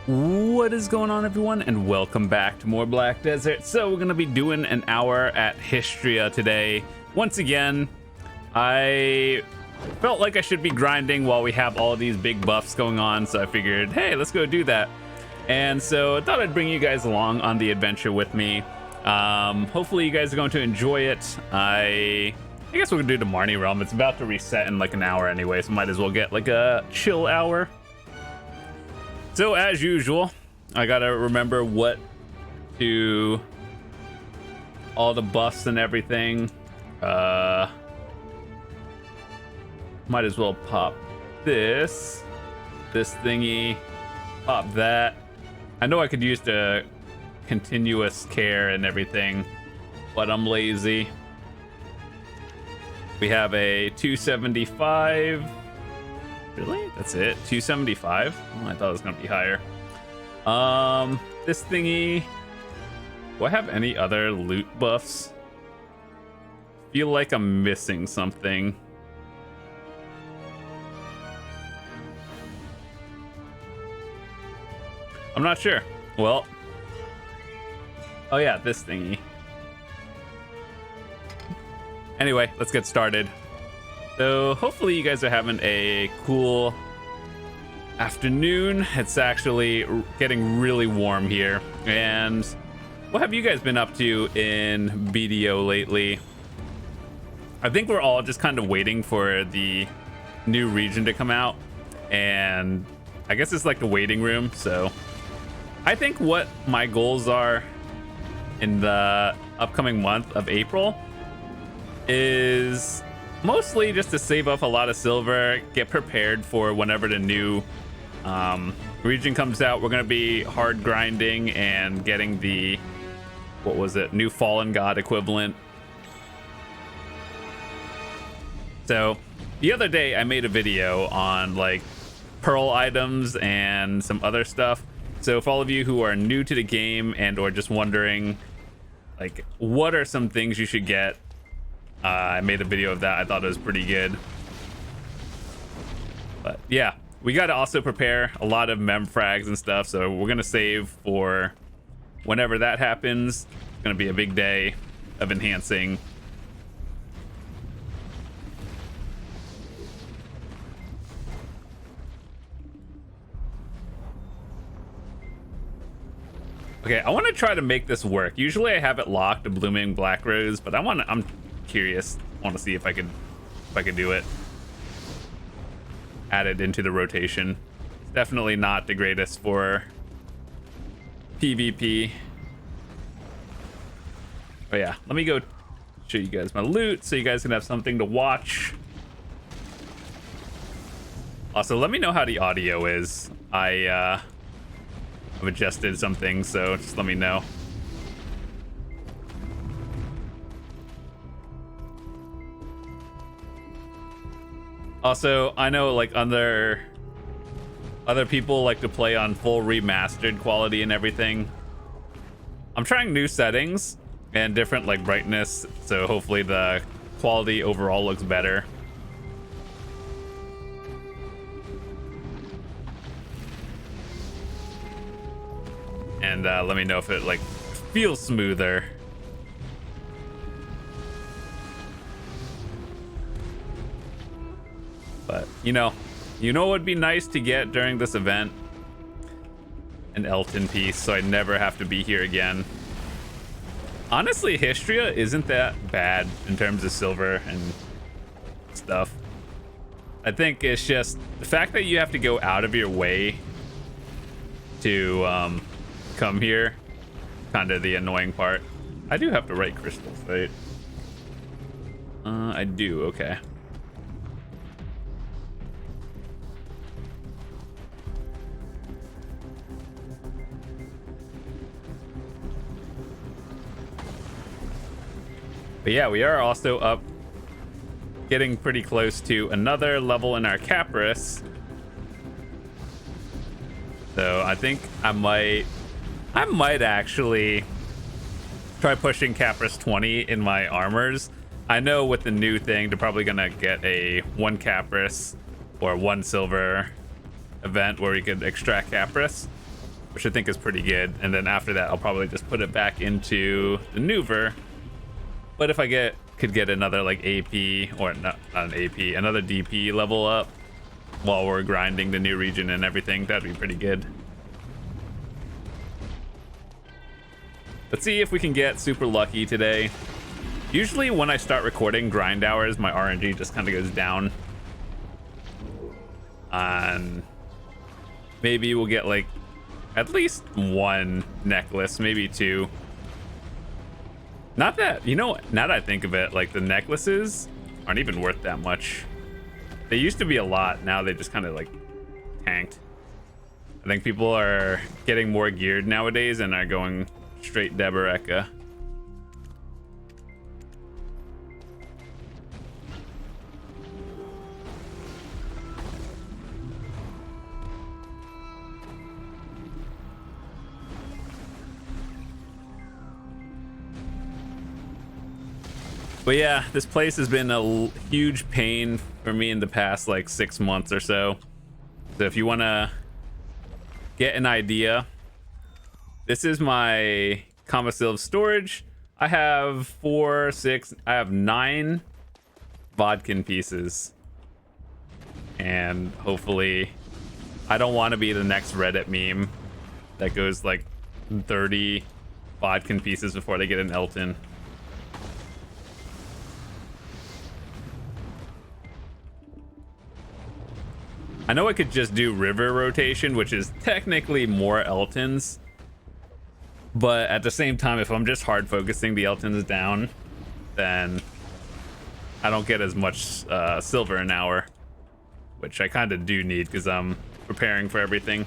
What is going on, everyone, and welcome back to more Black Desert. So we're gonna be doing an hour at Hystria today. Once again, I felt like I should be grinding while we have all these big buffs going on, so I figured, hey, let's go do that. And so I thought I'd bring you guys along on the adventure with me. Hopefully you guys are going to enjoy it. I guess we're gonna do the Marni realm. It's about to reset in like an hour anyway, so might as well get like a chill hour. So as usual, I gotta remember what to all the buffs and everything. Might as well pop this thingy, pop that. I know I could use the continuous care and everything, but I'm lazy. We have a 275. Really? That's it? 275? Oh, I thought it was gonna be higher. This thingy. Do I have any other loot buffs? Feel like I'm missing something. I'm not sure. Well. Oh yeah, this thingy. Anyway, let's get started. So hopefully you guys are having a cool afternoon. It's actually getting really warm here. And what have you guys been up to in BDO lately? I think we're all just kind of waiting for the new region to come out. And I guess it's like the waiting room. So I think what my goals are in the upcoming month of April is mostly just to save up a lot of silver, get prepared for whenever the new region comes out. We're going to be hard grinding and getting the, what was it, new Fallen God equivalent. So the other day I made a video on like pearl items and some other stuff. So for all of you who are new to the game and or just wondering like what are some things you should get, I made a video of that. I thought it was pretty good. But yeah, we got to also prepare a lot of mem frags and stuff. So we're going to save for whenever that happens. It's going to be a big day of enhancing. Okay, I want to try to make this work. Usually I have it locked to blooming black rose, but I'm curious. I want to see if I can do it. Add it into the rotation. It's definitely not the greatest for PvP. But yeah, let me go show you guys my loot so you guys can have something to watch. Also, let me know how the audio is. I've adjusted some things, so just let me know. Also, I know like other people like to play on full remastered quality and everything. I'm trying new settings and different like brightness, so hopefully the quality overall looks better. And let me know if it like feels smoother. But you know what would be nice to get during this event? An Elton piece, so I never have to be here again. Honestly, Hystria isn't that bad in terms of silver and stuff. I think it's just the fact that you have to go out of your way to come here, kind of the annoying part. I do have the right crystals, right? I do, okay. But yeah, we are also up, getting pretty close to another level in our Capris. So I think I might actually try pushing Capris 20 in my armors. I know with the new thing, they're probably gonna get a 1 Capris or 1 silver event where we could extract Capris. which I think is pretty good. And then after that, I'll probably just put it back into the Nuver. But if I could get another like AP, or not an AP, another DP level up while we're grinding the new region and everything, that'd be pretty good. Let's see if we can get super lucky today. Usually when I start recording grind hours, my RNG just kind of goes down. And maybe we'll get like at least one necklace, maybe two. Not that, you know, now that I think of it, like the necklaces aren't even worth that much. They used to be a lot, now they just kind of like tanked. I think people are getting more geared nowadays and are going straight Deboreka. But yeah, this place has been a huge pain for me in the past like 6 months or so. So if you want to get an idea, this is my Commacilv storage. I have 9 vodkin pieces. And hopefully, I don't want to be the next Reddit meme that goes like 30 vodkin pieces before they get an Elton. I know I could just do river rotation, which is technically more Eltons. But at the same time, if I'm just hard focusing the Eltons down, then I don't get as much silver an hour, which I kind of do need because I'm preparing for everything.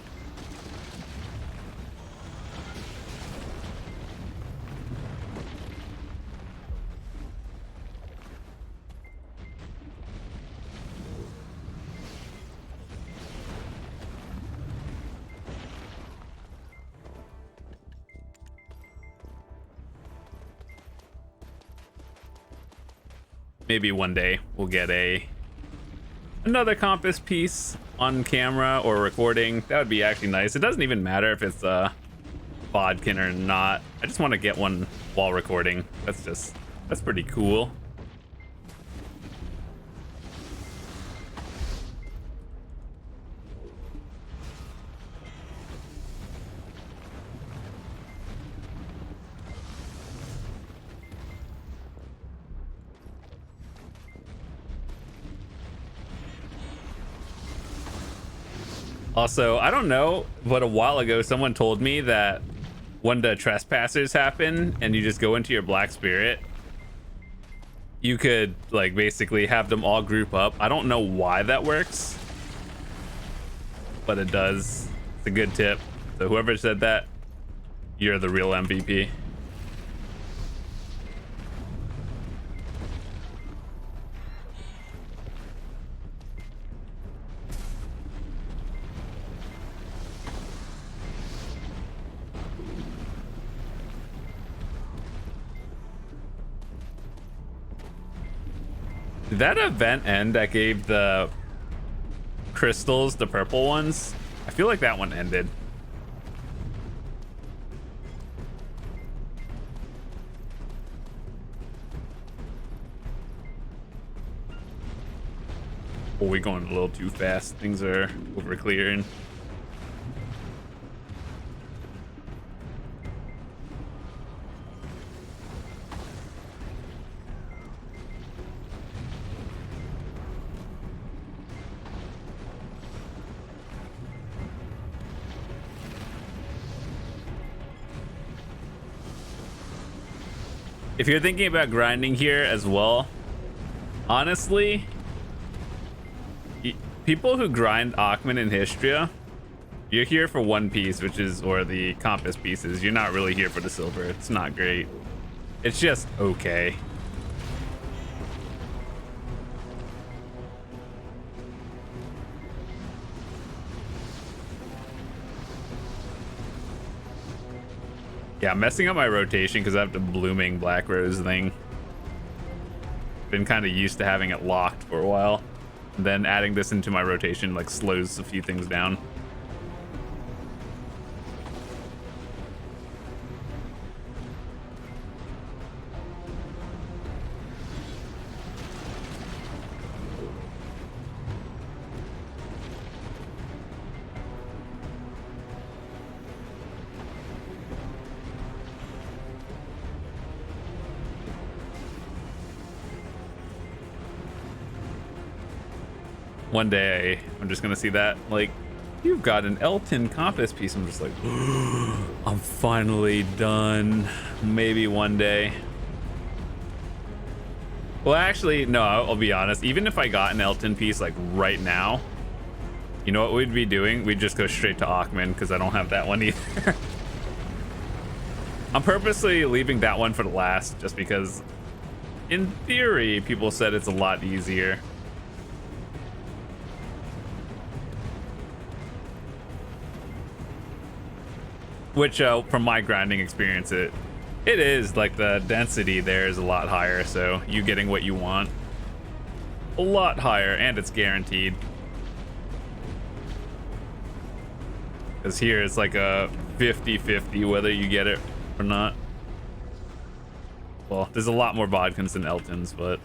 Maybe one day we'll get another compass piece on camera or recording. That would be actually nice. It doesn't even matter if it's bodkin or not. I just want to get one while recording. That's pretty cool. Also, I don't know, but a while ago someone told me that when the trespassers happen and you just go into your black spirit, you could like basically have them all group up. I don't know why that works, but it does. It's a good tip. So whoever said that, you're the real MVP. Did that event end that gave the crystals, the purple ones? I feel like that one ended. Oh, we're going a little too fast. Things are over clearing. If you're thinking about grinding here as well, honestly, people who grind Akhman and Hystria, you're here for one piece, which is, or the compass pieces. You're not really here for the silver. It's not great. It's just okay. Yeah, I'm messing up my rotation because I have the blooming black rose thing. Been kind of used to having it locked for a while. And then adding this into my rotation like slows a few things down. One day I'm just gonna see that, like, you've got an Elton compass piece. I'm just like, I'm finally done. Maybe one day. Well, actually, no, I'll be honest. Even if I got an Elton piece like right now, you know what we'd be doing? We'd just go straight to Ackman because I don't have that one either. I'm purposely leaving that one for the last just because in theory, people said it's a lot easier. Which, from my grinding experience, it is like the density there is a lot higher, so you getting what you want a lot higher, and it's guaranteed. Because here it's like a 50-50 whether you get it or not. Well, there's a lot more Bodkins than Eltons, but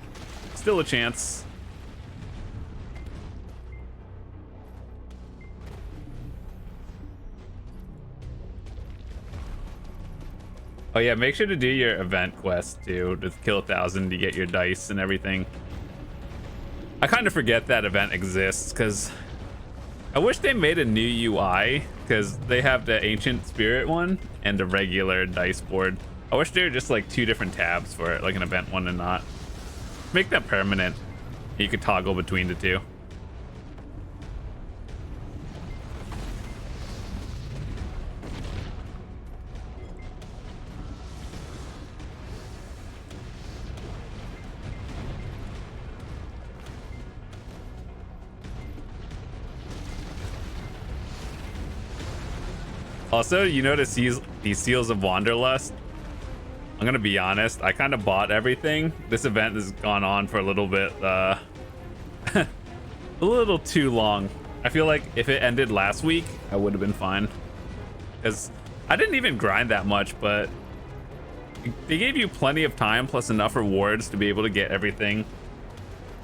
still a chance. Oh yeah, make sure to do your event quest too, to kill 1,000 to get your dice and everything. I kind of forget that event exists because I wish they made a new UI, because they have the ancient spirit one and the regular dice board. I wish there were just like 2 different tabs for it, like an event one and not. Make that permanent. You could toggle between the 2. Also, you notice these Seals of Wanderlust? I'm gonna be honest, I kind of bought everything. This event has gone on for a little bit, a little too long. I feel like if it ended last week, I would have been fine. Because I didn't even grind that much, but they gave you plenty of time plus enough rewards to be able to get everything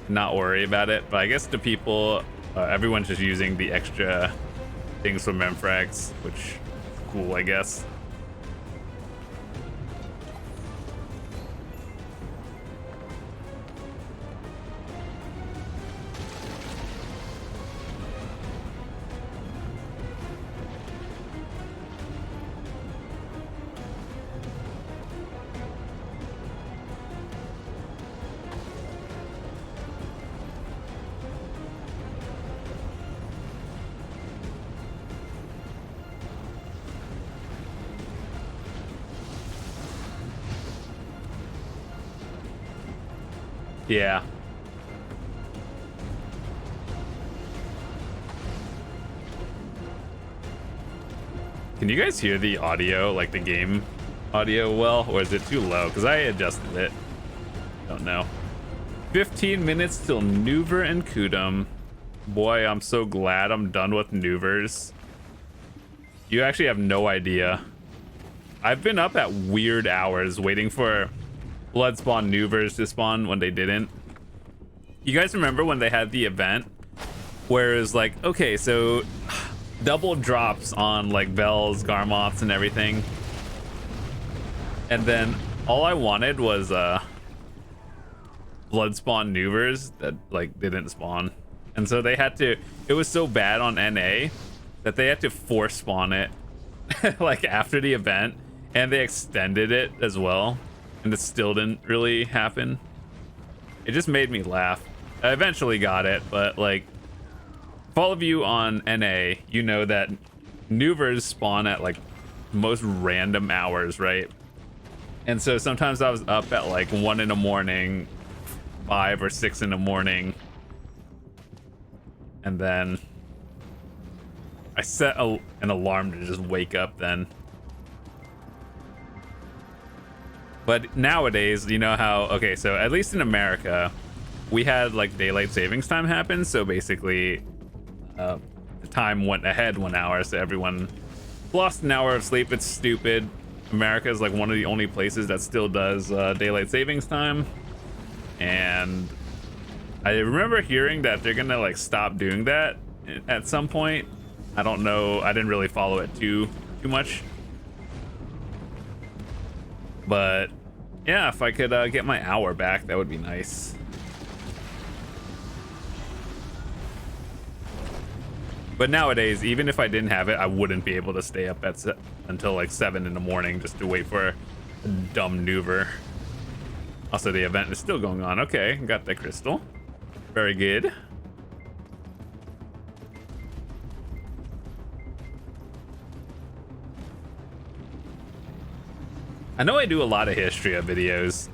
and not worry about it. But I guess the people, everyone's just using the extra things from Memfrax, which is cool, I guess. Yeah. Can you guys hear the audio, like the game audio well, or is it too low? Because I adjusted it. Don't know. 15 minutes till Nuver and Kudum. Boy, I'm so glad I'm done with Nuvers. You actually have no idea. I've been up at weird hours waiting for blood spawn Nuvers to spawn when they didn't. You guys remember when they had the event where it was like, okay, so double drops on like Vels, Garmoths, and everything, and then all I wanted was blood spawn Nuvers that like didn't spawn, and so they had to, it was so bad on NA that they had to force spawn it like after the event, and they extended it as well, and it still didn't really happen. It just made me laugh. I eventually got it, but like, if all of you on NA, you know that Nuvers spawn at like most random hours, right? And so sometimes I was up at like 1 in the morning, 5 or 6 in the morning, and then I set an alarm to just wake up then. But nowadays, you know how, okay, so at least in America, we had like daylight savings time happen. So basically, the time went ahead 1 hour, so everyone lost an hour of sleep. It's stupid. America is like one of the only places that still does daylight savings time. And I remember hearing that they're gonna like stop doing that at some point. I don't know. I didn't really follow it too much. But yeah, if I could get my hour back, that would be nice. But nowadays, even if I didn't have it, I wouldn't be able to stay up until like 7 in the morning just to wait for a dumb maneuver. Also, the event is still going on. Okay, got the crystal. Very good. I know I do a lot of Hystria videos,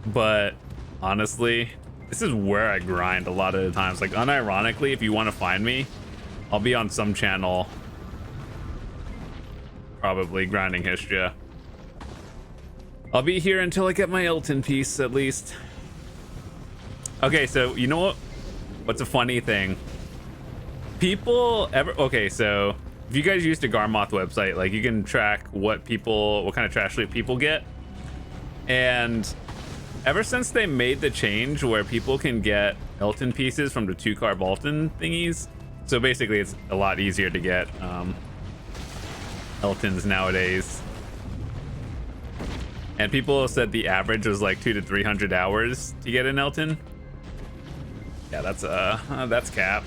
but honestly, this is where I grind a lot of the times. Like, unironically, if you want to find me, I'll be on some channel probably grinding Hystria. I'll be here until I get my Elton piece, at least. Okay, so you know what? What's a funny thing? People ever... Okay, so if you guys use the Garmoth website, like, you can track what kind of trash loot people get. And ever since they made the change where people can get Elton pieces from the 2-carb Alton thingies, so basically it's a lot easier to get Eltons nowadays. And people said the average was like 200 to 300 hours to get an Elton. Yeah, that's cap.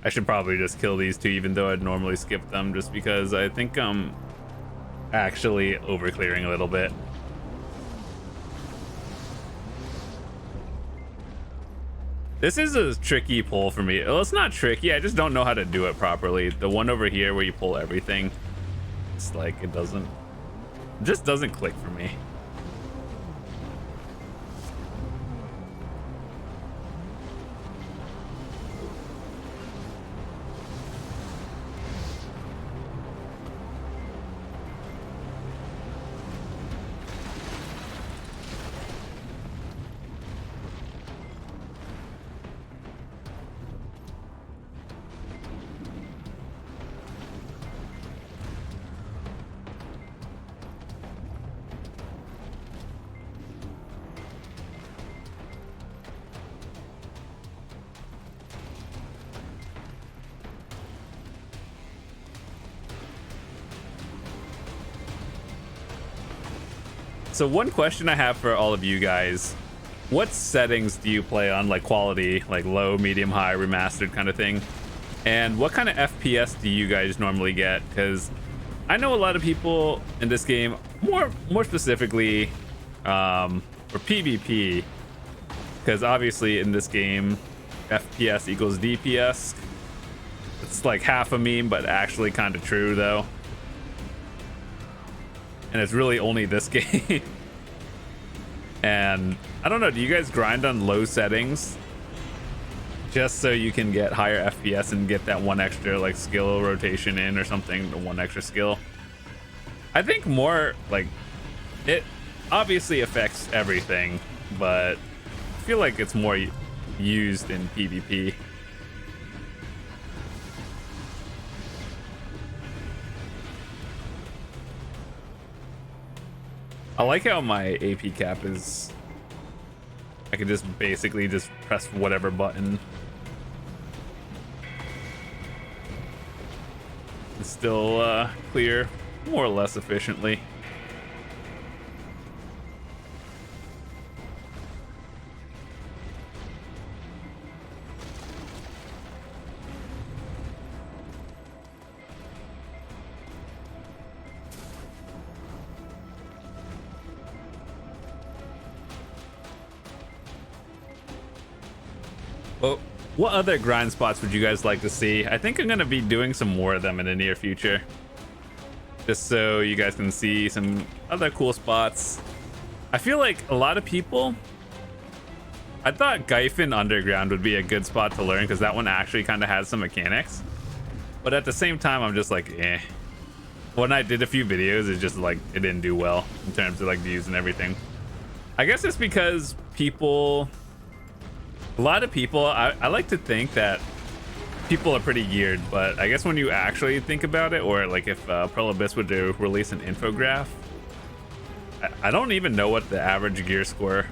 I should probably just kill these two, even though I'd normally skip them, just because I think I'm actually over clearing a little bit. This is a tricky pull for me. Well, it's not tricky, I just don't know how to do it properly. The one over here where you pull everything, it's like it just doesn't click for me. So one question I have for all of you guys, what settings do you play on, like quality, like low, medium, high, remastered kind of thing? And what kind of FPS do you guys normally get? Because I know a lot of people in this game, more specifically for PvP, because obviously in this game, FPS equals DPS. It's like half a meme, but actually kind of true though. And it's really only this game. And I don't know, do you guys grind on low settings just so you can get higher FPS and get that one extra like skill rotation in or something, the one extra skill? I think more like it obviously affects everything, but I feel like it's more used in PvP. I like how my AP cap is, I can just basically just press whatever button. And still clear more or less efficiently. Well, what other grind spots would you guys like to see? I think I'm going to be doing some more of them in the near future. Just so you guys can see some other cool spots. I feel like a lot of people... I thought Gyfin Underground would be a good spot to learn because that one actually kind of has some mechanics. But at the same time, I'm just like, eh. When I did a few videos, it's just like it didn't do well in terms of like views and everything. I guess it's because a lot of people, I like to think that people are pretty geared, but I guess when you actually think about it, or like if Pearl Abyss would release an infograph, I don't even know what the average gear score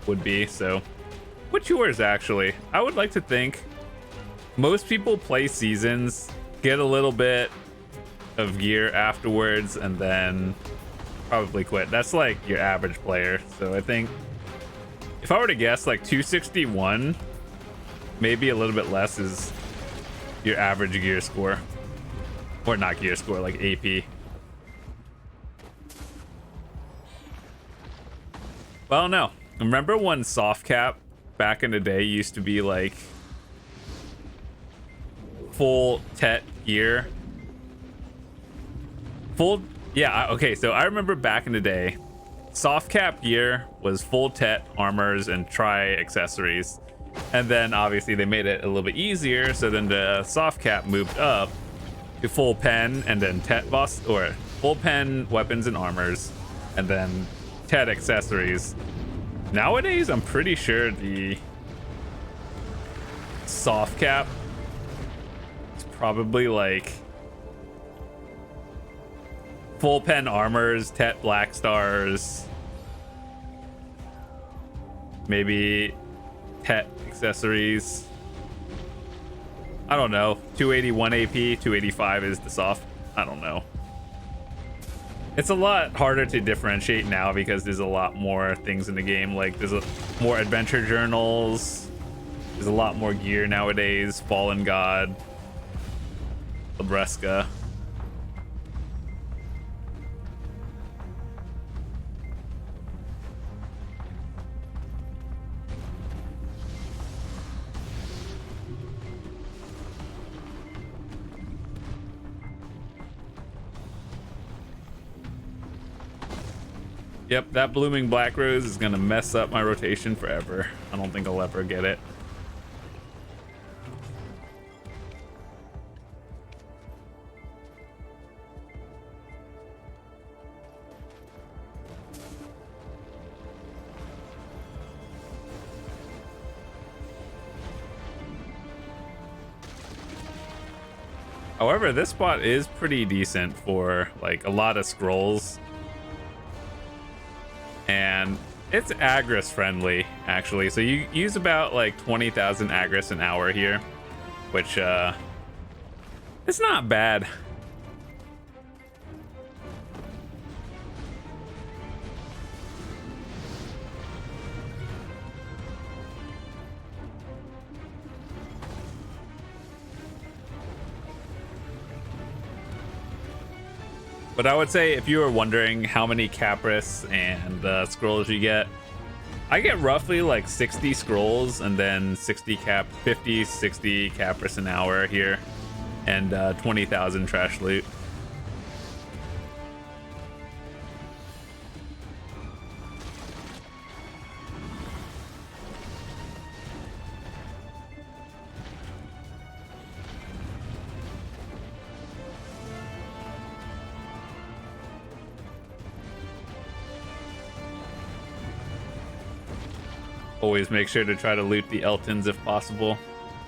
would be. So what's yours actually? I would like to think most people play seasons, get a little bit of gear afterwards, and then probably quit. That's like your average player. So I think if I were to guess, like 261, maybe a little bit less, is your average gear score. Or not gear score, like AP. Well, no. Remember when soft cap back in the day used to be like full tet gear? Okay, so I remember back in the day, soft cap gear was full tet armors and tri accessories, and then obviously they made it a little bit easier, so then the soft cap moved up to full pen and then tet boss, or full pen weapons and armors, and then tet accessories. Nowadays I'm pretty sure the soft cap is probably like full pen armors, tet black stars, maybe tet accessories. I don't know. 281 AP, 285 is the soft. I don't know. It's a lot harder to differentiate now because there's a lot more things in the game. Like there's more adventure journals. There's a lot more gear nowadays. Fallen God, Labresca. Yep, that blooming black rose is gonna mess up my rotation forever. I don't think I'll ever get it. However, this spot is pretty decent for like a lot of scrolls. And it's Agris friendly, actually. So you use about like 20,000 Agris an hour here, which it's not bad. But I would say if you were wondering how many Capris and scrolls you get, I get roughly like 60 scrolls and then 50, 60 Capris an hour here, and 20,000 trash loot. Always make sure to try to loot the Eltons if possible.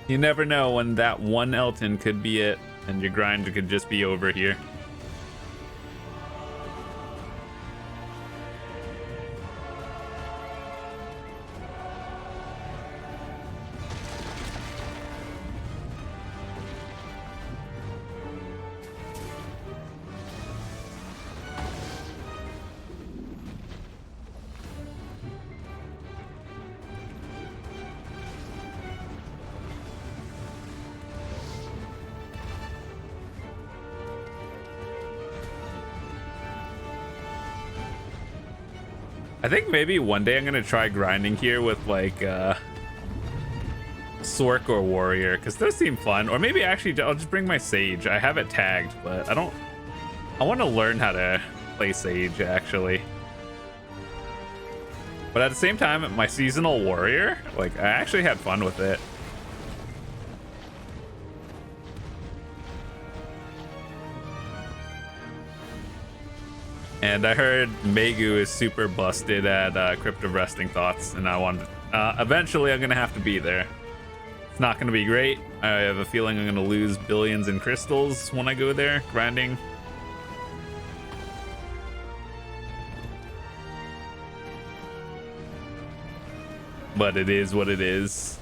You never know when that one Elton could be it, and your grind could just be over here. I think maybe one day I'm gonna try grinding here with like Sork or Warrior, because those seem fun. Or maybe actually I'll just bring my Sage. I have it tagged, but I want to learn how to play Sage actually. But at the same time, my seasonal Warrior, like I actually had fun with it. And I heard Megu is super busted at Crypt of Resting Thoughts, and I wanted. Eventually, I'm gonna have to be there. It's not gonna be great. I have a feeling I'm gonna lose billions in crystals when I go there grinding. But it is what it is.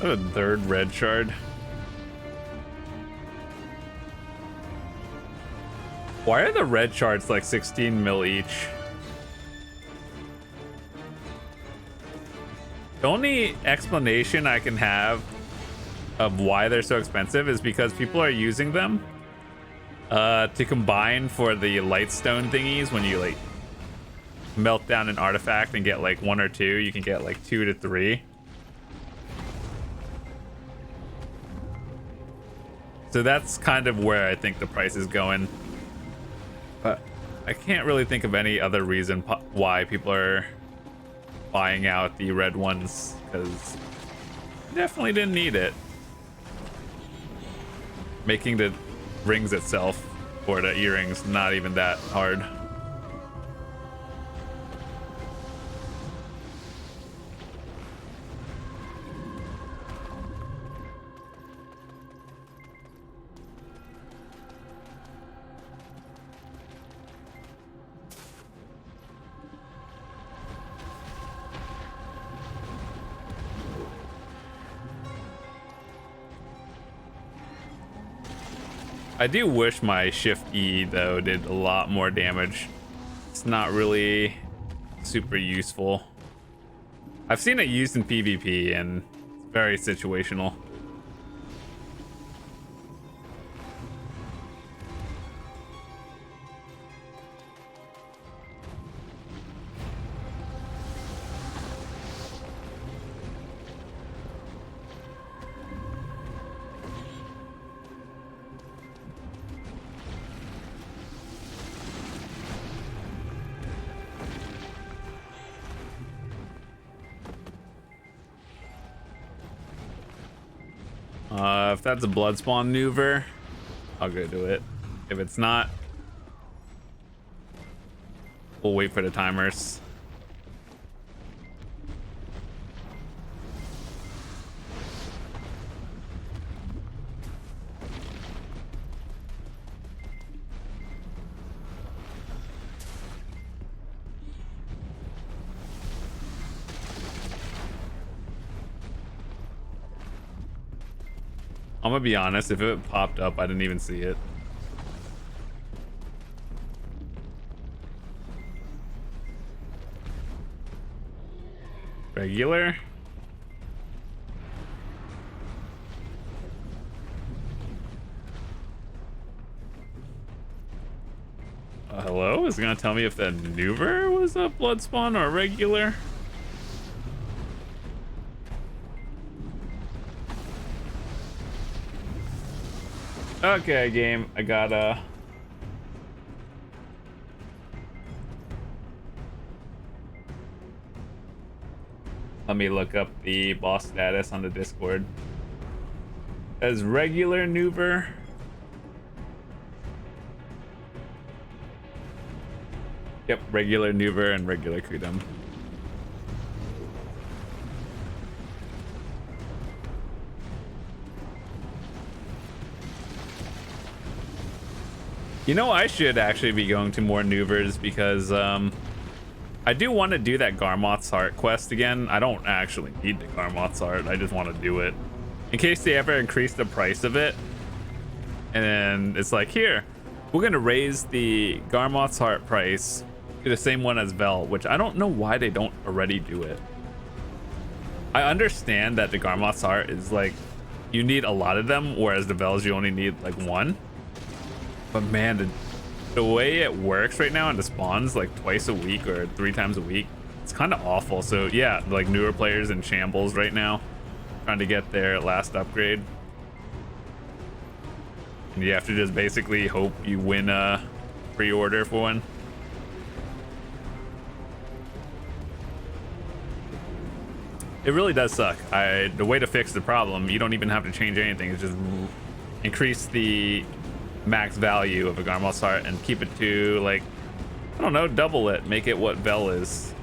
A third red shard. Why are the red shards like 16 mil each? The only explanation I can have of why they're so expensive is because people are using them to combine for the lightstone thingies. When you like melt down an artifact and get like 1 or 2, you can get like 2 to 3. So that's kind of where I think the price is going. But I can't really think of any other reason why people are buying out the red ones, because definitely didn't need it. Making the rings itself, or the earrings, not even that hard. I do wish my Shift E though did a lot more damage. It's not really super useful. I've seen it used in PvP and it's very situational. If that's a blood spawn maneuver, I'll go do it. If it's not, we'll wait for the timers. I'm gonna be honest, if it popped up, I didn't even see it. Regular? Hello? Is it gonna tell me if the maneuver was a blood spawn or a regular? Okay, game, I gotta... Let me look up the boss status on the Discord. As regular maneuver. Yep, regular maneuver and regular Kudum. You know, I should actually be going to more maneuvers because I do want to do that Garmoth's Heart quest again. I don't actually need the Garmoth's Heart. I just want to do it in case they ever increase the price of it. And then it's like, here, we're going to raise the Garmoth's Heart price to the same one as Vel, which I don't know why they don't already do it. I understand that the Garmoth's Heart is like, you need a lot of them, whereas the Vels you only need like 1. But man, the way it works right now and the spawns like twice a week or 3 times a week, it's kind of awful. So yeah, like newer players in shambles right now, trying to get their last upgrade. And you have to just basically hope you win a pre-order for one. It really does suck. The way to fix the problem, you don't even have to change anything. It's just increase the max value of a Garmoth's Heart and keep it to, like, I don't know, double it. Make it what Vel is.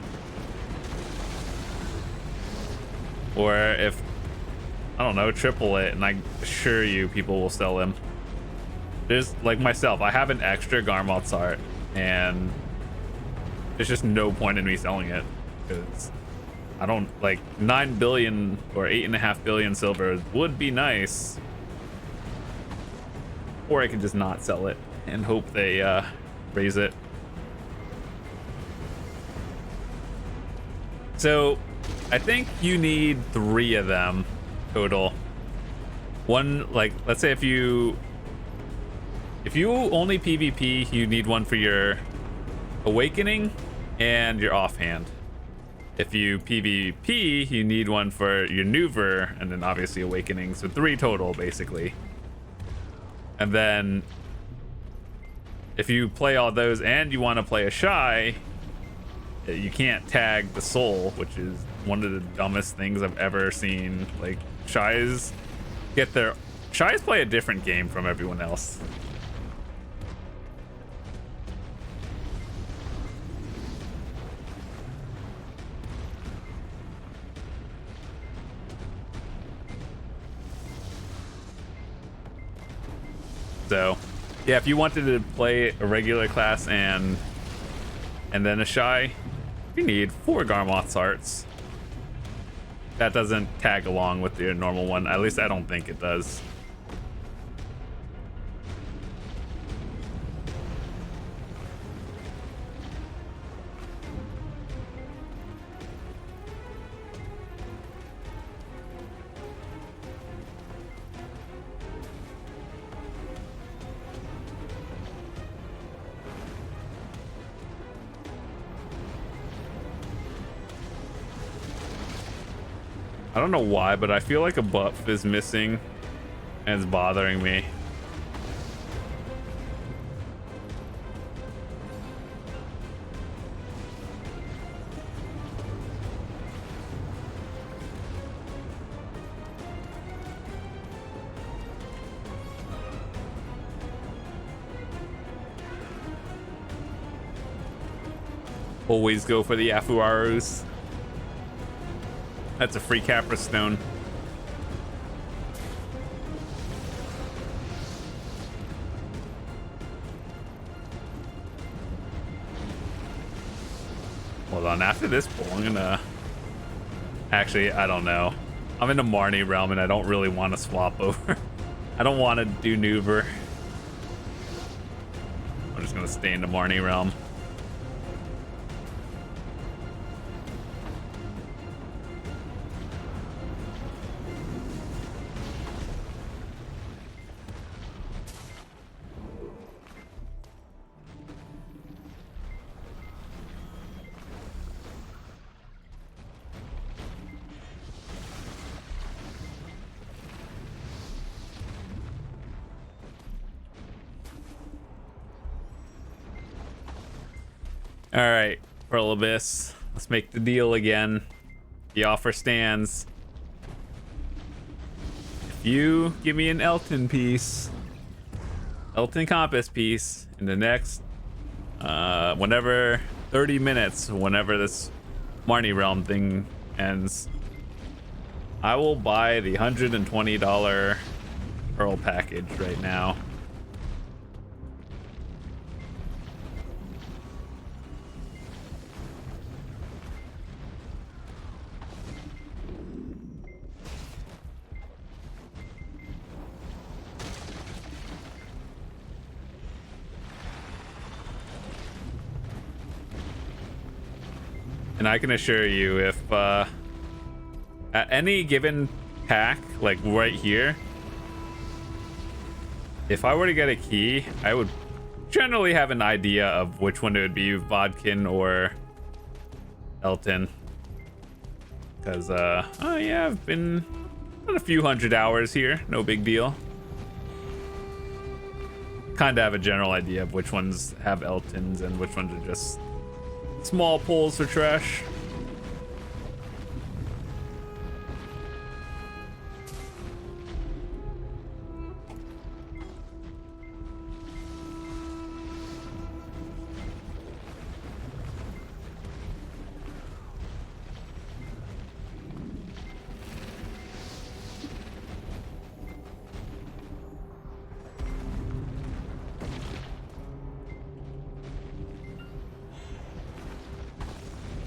Or if, I don't know, triple it, and I assure you people will sell them. There's, like myself, I have an extra Garmoth's Heart, and there's just no point in me selling it. Because I don't, like, 9 billion or 8.5 billion silver would be nice. Or I can just not sell it and hope they raise it. So I think you need 3 of them total. One, like, let's say if you only PvP, you need one for your awakening and your offhand. If you PvP, you need one for your neuver and then obviously awakening. So 3 total, basically. And then if you play all those and you want to play a shy, you can't tag the soul, which is one of the dumbest things I've ever seen. Like, shies play a different game from everyone else. So yeah, if you wanted to play a regular class and then a shy, you need 4 Garmoth's Hearts. That doesn't tag along with your normal one. At least I don't think it does. I don't know why, but I feel like a buff is missing and it's bothering me. Always go for the Afuarus. That's a free Capra Stone. Hold on, after this pull, I'm gonna... Actually, I don't know. I'm in the Marni realm and I don't really want to swap over. I don't want to do Nuber. I'm just gonna stay in the Marni realm. All right, Pearl Abyss, let's make the deal again. The offer stands. If you give me an Elton piece, Elton Compass piece, in the next, whenever 30 minutes, whenever this Marni Realm thing ends, I will buy the $120 Pearl package right now. And I can assure you, if at any given pack, like right here, if I were to get a key, I would generally have an idea of which one it would be, Vodkin or Elton. Because, oh yeah, I've been a few hundred hours here, no big deal. Kind of have a general idea of which ones have Eltons and which ones are just small pulls for trash.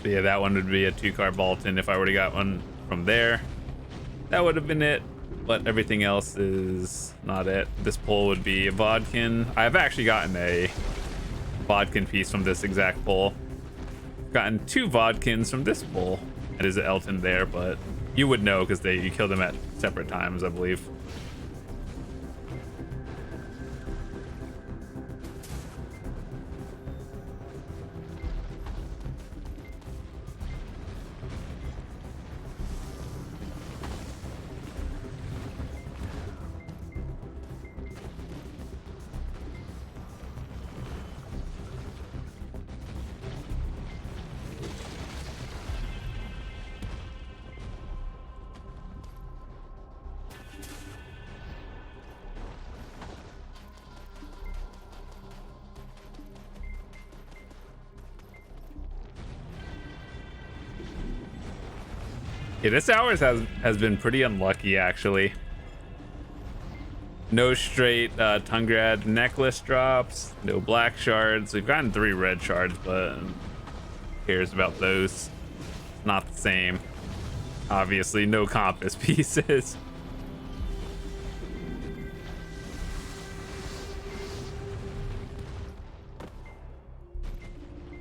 So yeah, that one would be a 2-card Bolton. If I would have got one from there, that would have been it. But everything else is not it. This pull would be a Vodkin. I've actually gotten a Vodkin piece from this exact pull. Gotten 2 Vodkins from this pull. It is an Elton there, but you would know because you killed them at separate times, I believe. Yeah, this hours has been pretty unlucky, actually. No straight Tungrad necklace drops, no black shards. We've gotten 3 red shards, but who cares about those? Not the same. Obviously, no compass pieces.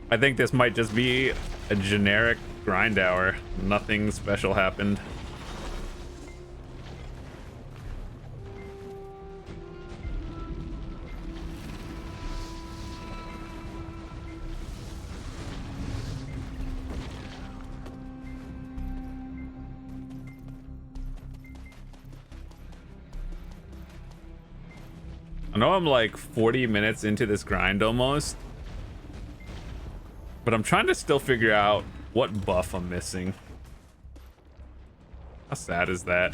I think this might just be a generic grind hour. Nothing special happened. I know I'm like 40 minutes into this grind almost, but I'm trying to still figure out what buff I'm missing. How sad is that?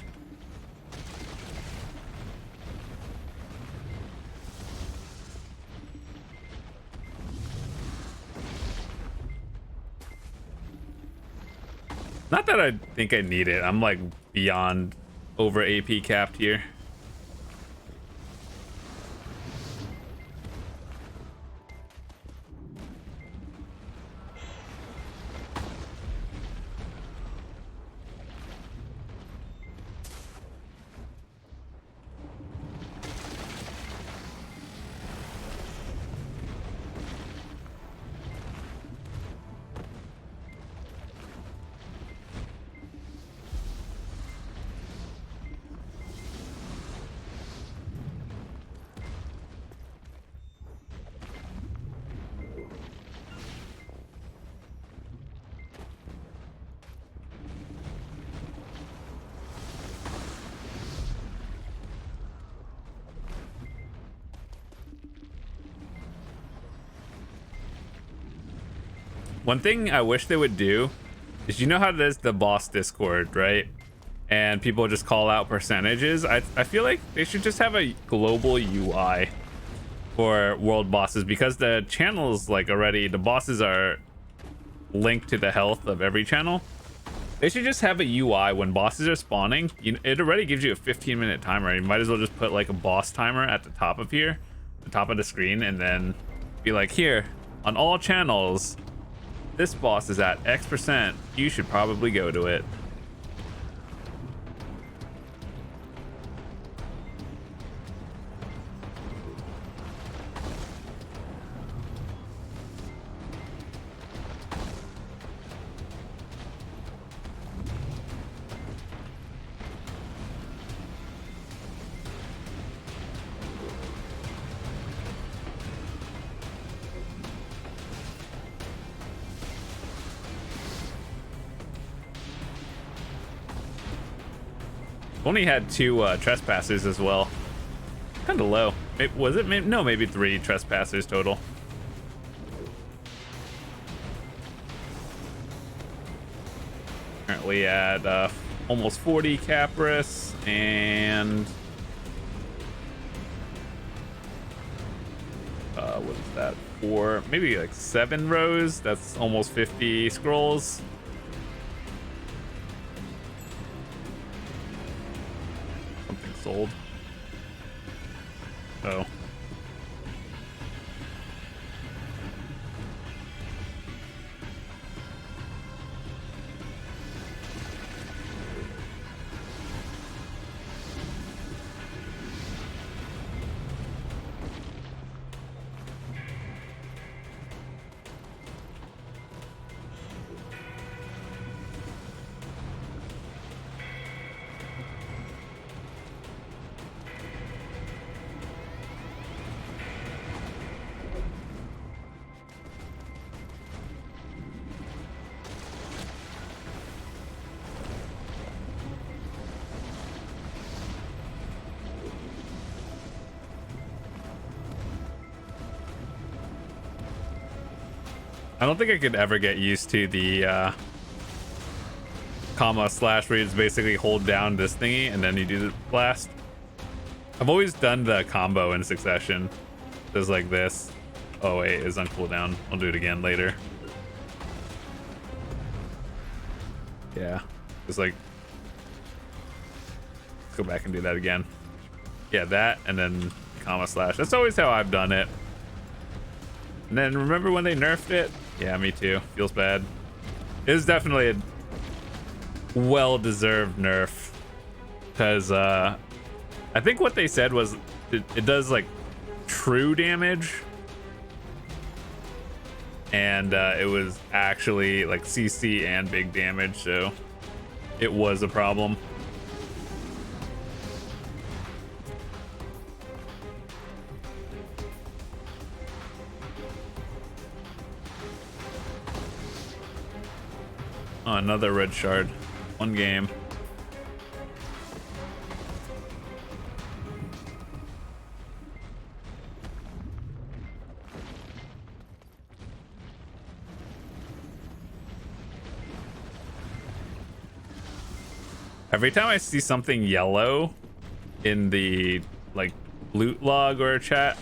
Not that I think I need it. I'm like beyond over AP capped here. One thing I wish they would do is, you know how there's the boss Discord, right? And people just call out percentages. I feel like they should just have a global UI for world bosses, because the channels, like, already, the bosses are linked to the health of every channel. They should just have a UI when bosses are spawning. It already gives you a 15-minute timer. You might as well just put like a boss timer at the top of here, the top of the screen, and then be like, here, on all channels, this boss is at X%. You should probably go to it. Only had 2 trespassers as well. Kind of low. Was it? No, maybe 3 trespassers total. Currently at almost 40 Capris, and what is that? 4, maybe like 7 rows. That's almost 50 scrolls. Sold. Oh. I don't think I could ever get used to the comma slash where you just basically hold down this thingy and then you do the blast. I've always done the combo in succession. Just like this. Oh wait, it's on cooldown. I'll do it again later. Yeah, just like, let's go back and do that again. Yeah, that and then comma slash. That's always how I've done it. And then remember when they nerfed it? Yeah, me too. Feels bad. It was definitely a well-deserved nerf because I think what they said was it does like true damage, and it was actually like CC and big damage, so it was a problem. Oh, another red shard. One game. Every time I see something yellow in the like loot log or chat,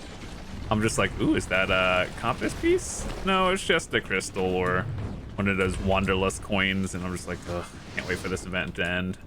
I'm just like, ooh, is that a compass piece? No, it's just a crystal or one of those wanderlust coins, and I'm just like, ugh, can't wait for this event to end.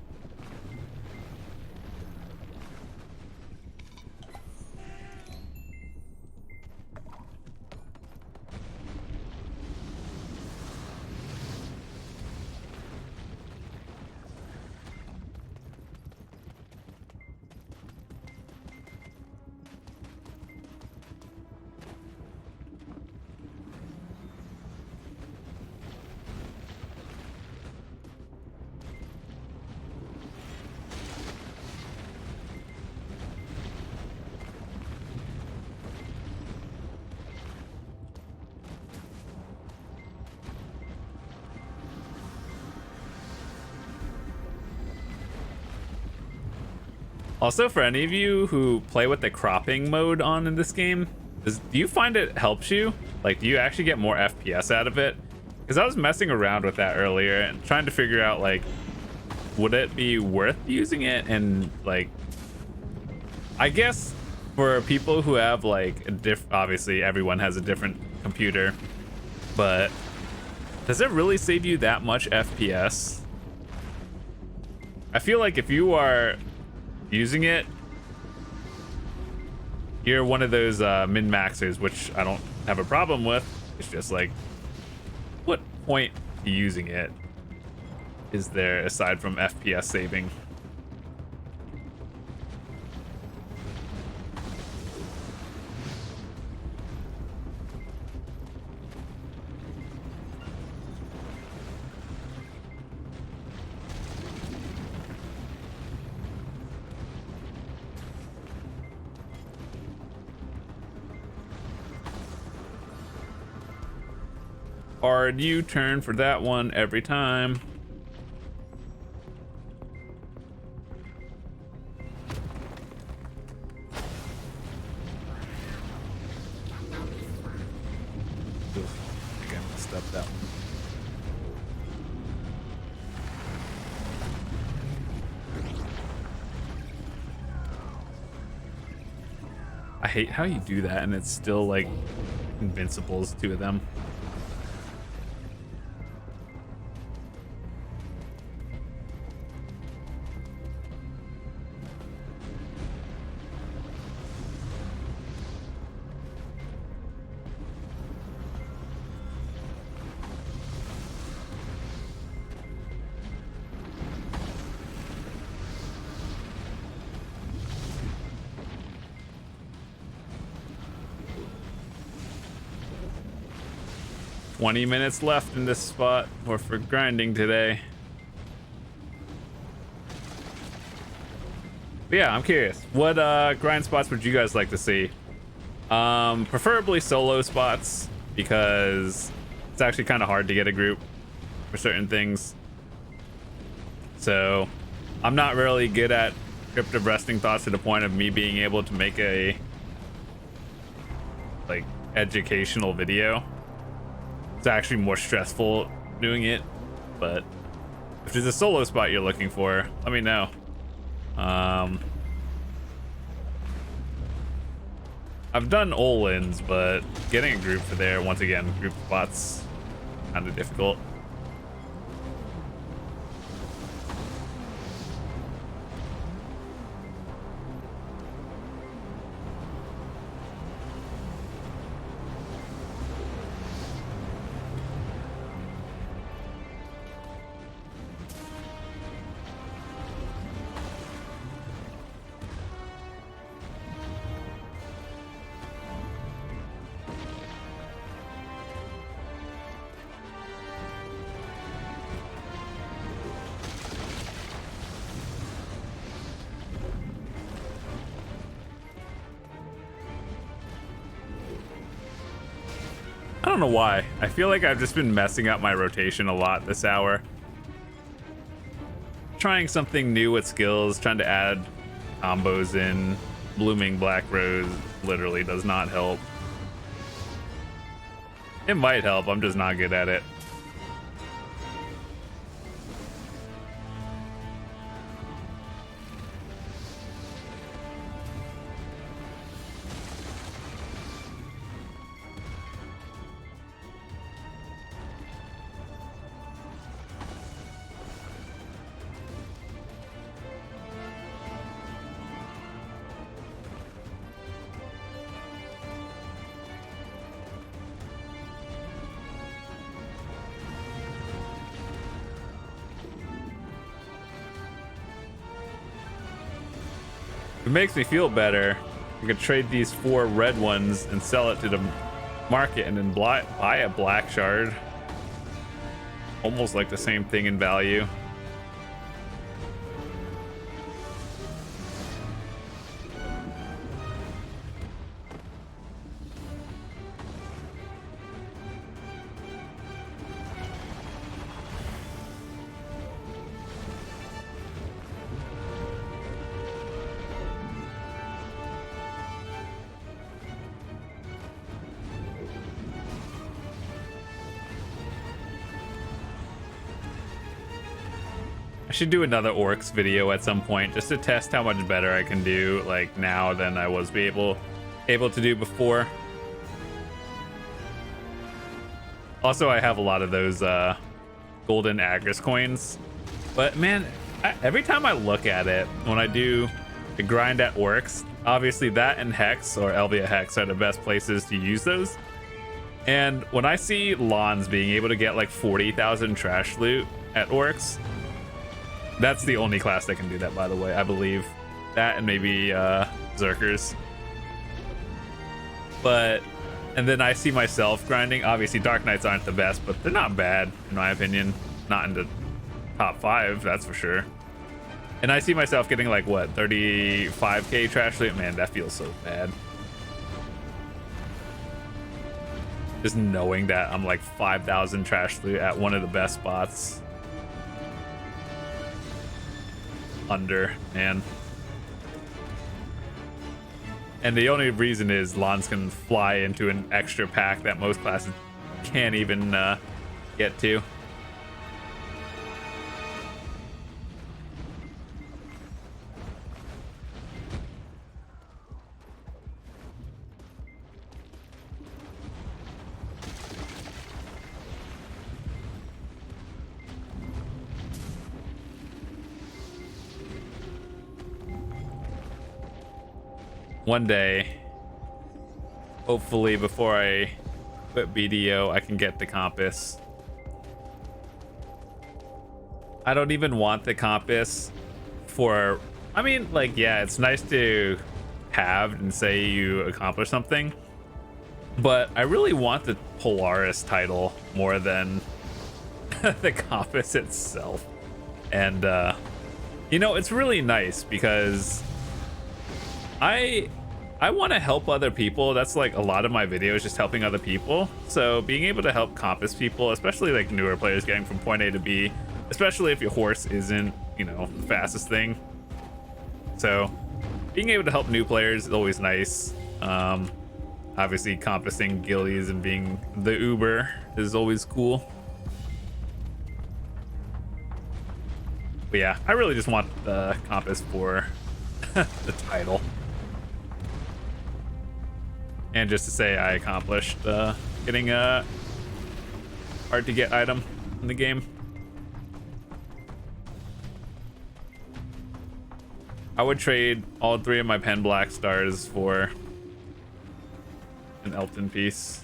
Also, for any of you who play with the cropping mode on in this game, do you find it helps you? Like, do you actually get more FPS out of it? Because I was messing around with that earlier and trying to figure out, like, would it be worth using it? And, like, I guess for people who have, like, obviously everyone has a different computer, but does it really save you that much FPS? I feel like if you are using it, you're one of those min-maxers, which I don't have a problem with. It's just like, what point to using it is there aside from FPS saving? Hard U-turn for that one every time. Oof, I think I messed up that one. I hate how you do that and it's still like invincibles, two of them. $20 minutes left in this spot or for grinding today. But yeah, I'm curious. What grind spots would you guys like to see? Preferably solo spots, because it's actually kind of hard to get a group for certain things. So I'm not really good at cryptic resting thoughts to the point of me being able to make a like educational video. It's actually more stressful doing it, but if there's a solo spot you're looking for, let me know. I've done Olins, but getting a group for there, once again, group spots kind of difficult. I don't know why. I feel like I've just been messing up my rotation a lot this hour. Trying something new with skills, trying to add combos in. Blooming Black Rose literally does not help. It might help, I'm just not good at it. It makes me feel better. I could trade these 4 red ones and sell it to the market and then buy a black shard. Almost like the same thing in value. I should do another orcs video at some point just to test how much better I can do like now than I was able to do before. Also, I have a lot of those golden Agris coins, but man, every time I look at it when I do the grind at orcs, obviously that and Hex or Elvia Hex are the best places to use those. And when I see Lons being able to get like 40,000 trash loot at orcs, that's the only class that can do that, by the way, I believe. That and maybe Zerkers. But, and then I see myself grinding. Obviously, Dark Knights aren't the best, but they're not bad, in my opinion. Not in the top 5, that's for sure. And I see myself getting like, what, 35k trash loot? Man, that feels so bad. Just knowing that I'm like 5,000 trash loot at one of the best spots. Under, man. And the only reason is Lons can fly into an extra pack that most classes can't even get to. One day, hopefully before I quit BDO, I can get the compass. I don't even want the compass for, I mean, like, yeah, it's nice to have and say you accomplish something, but I really want the Polaris title more than the compass itself. And, you know, it's really nice because I want to help other people. That's like a lot of my videos, just helping other people. So being able to help compass people, especially like newer players getting from point A to B, especially if your horse isn't, you know, the fastest thing. So being able to help new players is always nice. Obviously, compassing gillies and being the Uber is always cool. But yeah, I really just want the compass for the title. And just to say I accomplished getting a hard to get item in the game. I would trade all 3 of my pen black stars for an Elton piece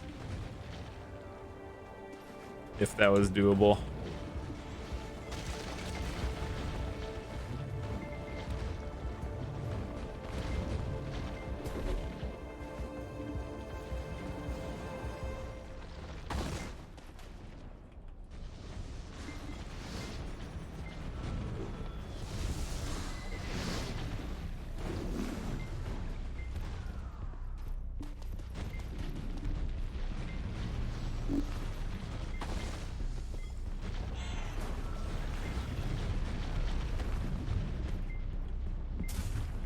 if that was doable.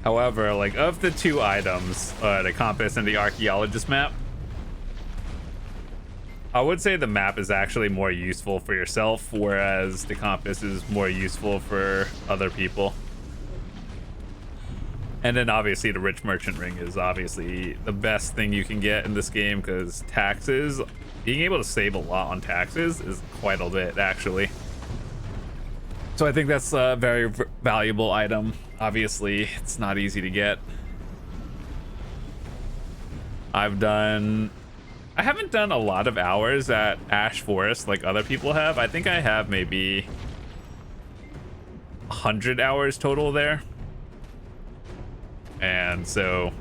However, like, of the 2 items, the compass and the archaeologist map, I would say the map is actually more useful for yourself, whereas the compass is more useful for other people. And then obviously the rich merchant ring is obviously the best thing you can get in this game, because taxes, being able to save a lot on taxes is quite a bit actually. So I think that's a very valuable item. Obviously, it's not easy to get. I haven't done a lot of hours at Ash Forest like other people have. I think I have maybe 100 hours total there. And so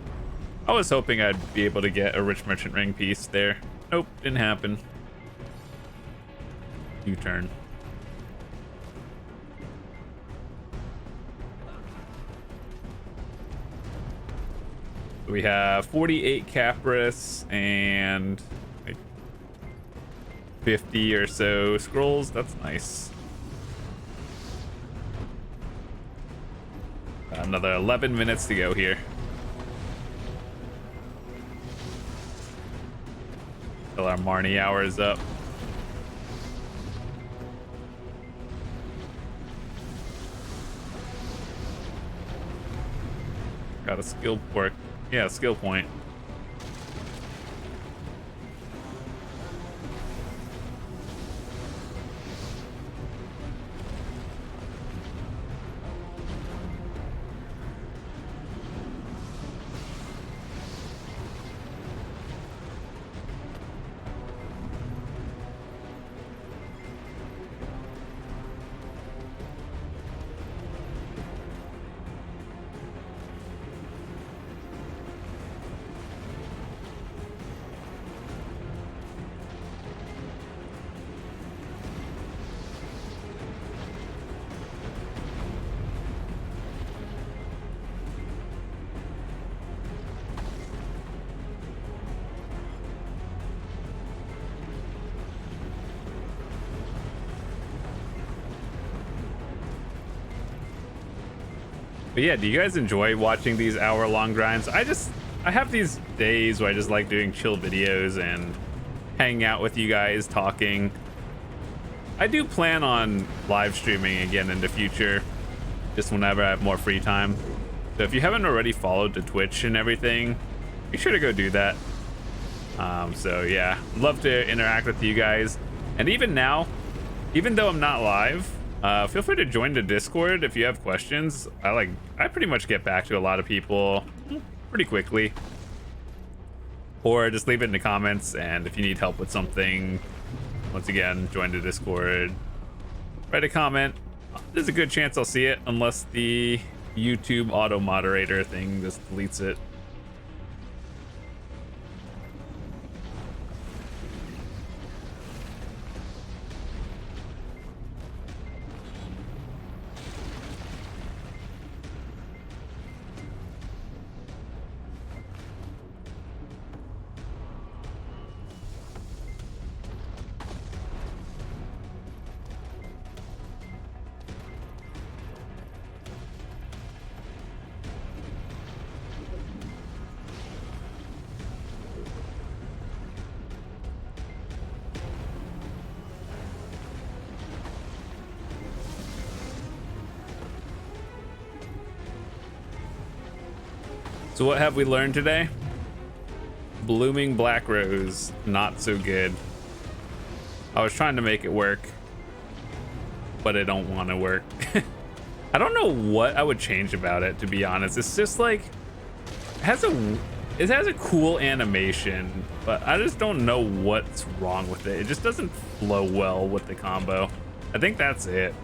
I was hoping I'd be able to get a rich merchant ring piece there. Nope, didn't happen. U-turn. We have 48 Capris and like 50 or so scrolls. That's nice. Another 11 minutes to go here. Till our Marni hour is up. Got a skill work. Yeah, skill point. But yeah, do you guys enjoy watching these hour-long grinds? I have these days where I just like doing chill videos and hanging out with you guys, talking. I do plan on live streaming again in the future, just whenever I have more free time. So if you haven't already followed the Twitch and everything, be sure to go do that. So yeah, love to interact with you guys. And even now, even though I'm not live, feel free to join the Discord if you have questions. I pretty much get back to a lot of people pretty quickly. Or just leave it in the comments, and if you need help with something, once again, join the Discord. Write a comment. There's a good chance I'll see it, unless the YouTube auto moderator thing just deletes it. So what have we learned today? Blooming Black Rose, not so good. I was trying to make it work, but it don't want to work. I don't know what I would change about it, to be honest. It's just like it has a cool animation, but I just don't know what's wrong with it. It just doesn't flow well with the combo. I think that's it.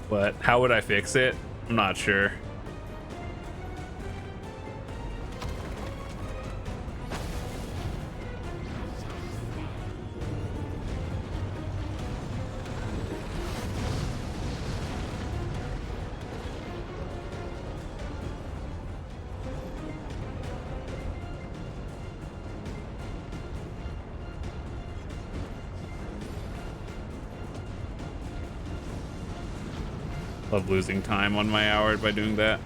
But how would I fix it? I'm not sure. Love losing time on my hour by doing that.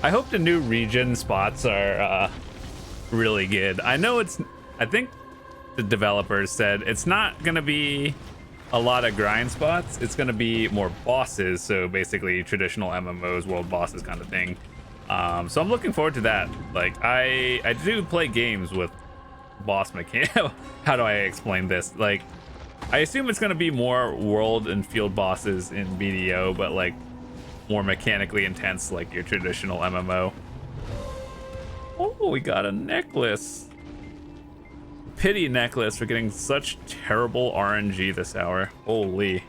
I hope the new region spots are really good. I think the developers said it's not gonna be a lot of grind spots. It's gonna be more bosses. So basically traditional MMOs, world bosses kind of thing. So I'm looking forward to that. Like I do play games with boss mechanic. How do I explain this? Like I assume it's gonna be more world and field bosses in BDO, but like more mechanically intense like your traditional MMO. Oh, we got a necklace. Pity necklace for getting such terrible RNG this hour. Holy.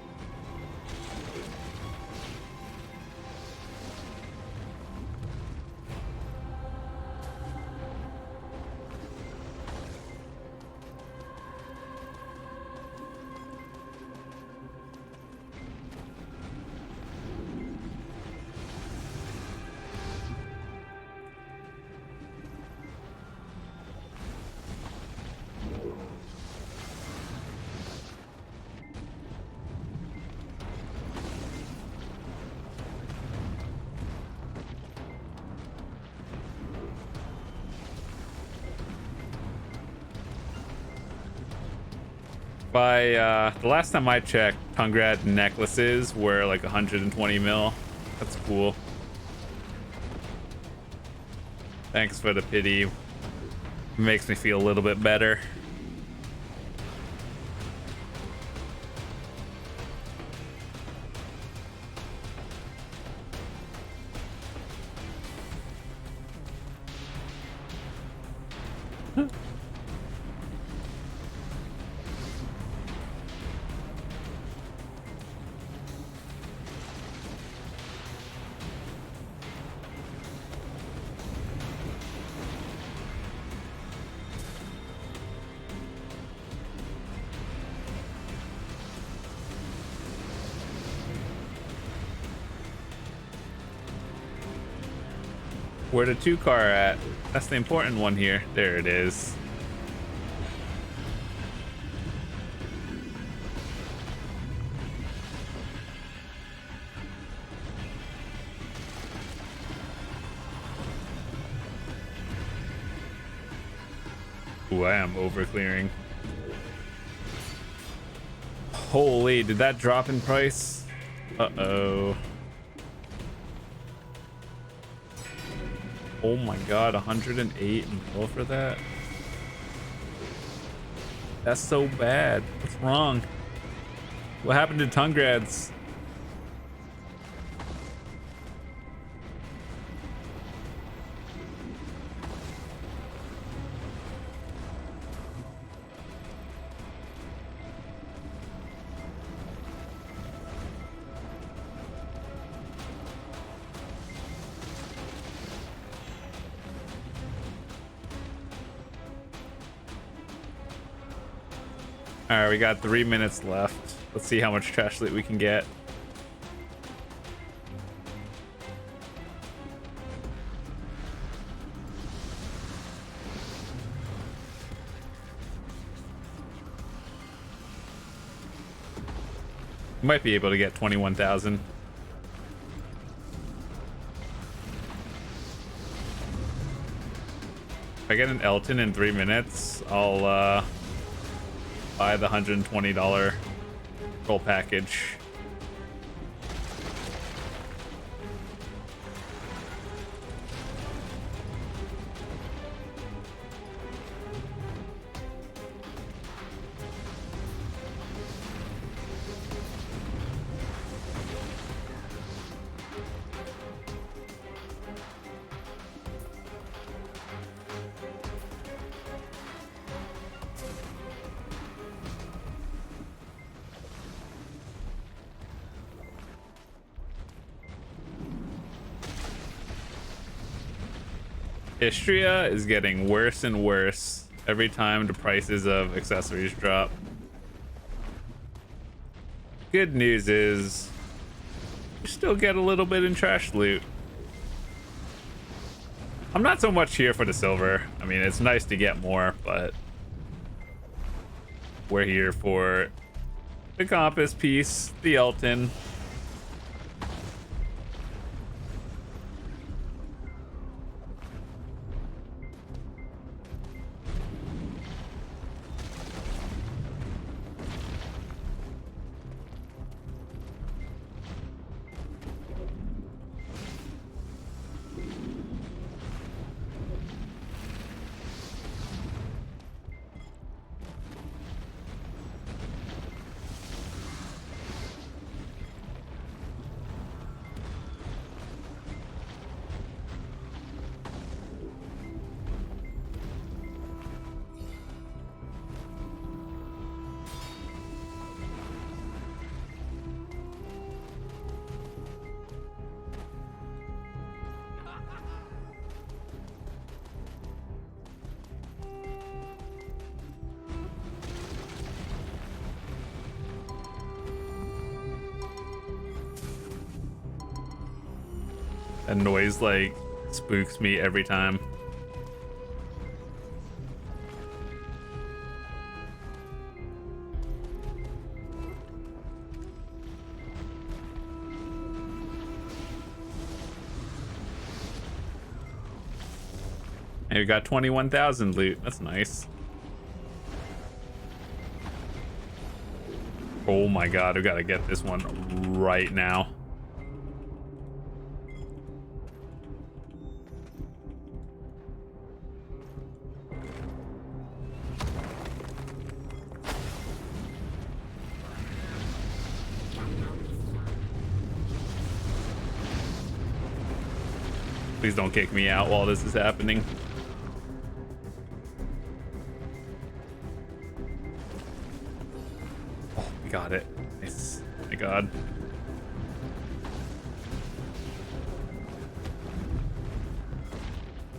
By the last time I checked, Tungrad necklaces were like 120 mil. That's cool. Thanks for the pity. Makes me feel a little bit better. Where the 2-car at? That's the important one here. There it is. Ooh, I am over clearing. Holy, did that drop in price? Uh-oh. Oh my god, 108 mil for that? That's so bad. What's wrong? What happened to Tungrads? All right, we got 3 minutes left. Let's see how much trash loot we can get. Might be able to get 21,000. If I get an Elton in 3 minutes, I'll buy the $120 full package. Hystria is getting worse and worse every time the prices of accessories drop. Good news is you still get a little bit in trash loot. I'm not so much here for the silver. I mean, it's nice to get more, but we're here for the compass piece, the Elton. That noise like spooks me every time. And we got 21,000 loot. That's nice. Oh my god, we gotta get this one right now. Please don't kick me out while this is happening. Oh, we got it. Nice. My god.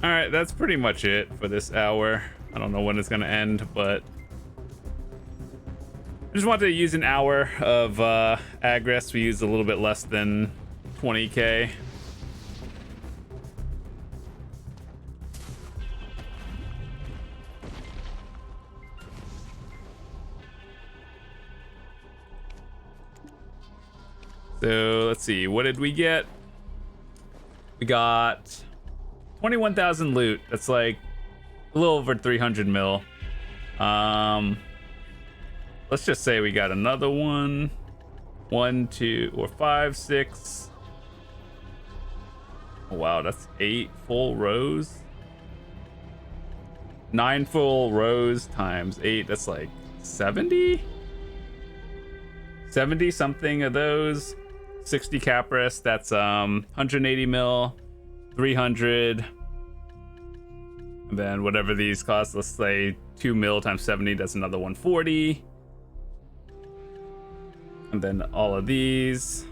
Alright, that's pretty much it for this hour. I don't know when it's gonna end, but I just wanted to use an hour of Aggress. We used a little bit less than 20k. So let's see, what did we get? We got 21,000 loot. That's like a little over 300 mil. Let's just say we got another one. 1, 2, or 5, 6. Oh, wow, that's 8 full rows. 9 full rows times 8. That's like 70? 70 something of those. 60 Capris, that's 180 mil, 300, and then whatever these cost, let's say 2 mil times 70, that's another 140, and then all of these,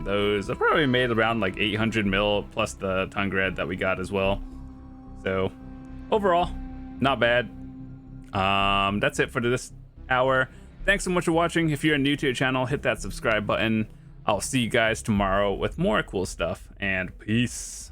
those are probably made around like 800 mil plus the Tungred that we got as well. So overall, not bad. That's it for this hour. Thanks so much for watching. If you're new to the channel, hit that subscribe button. I'll see you guys tomorrow with more cool stuff, and peace.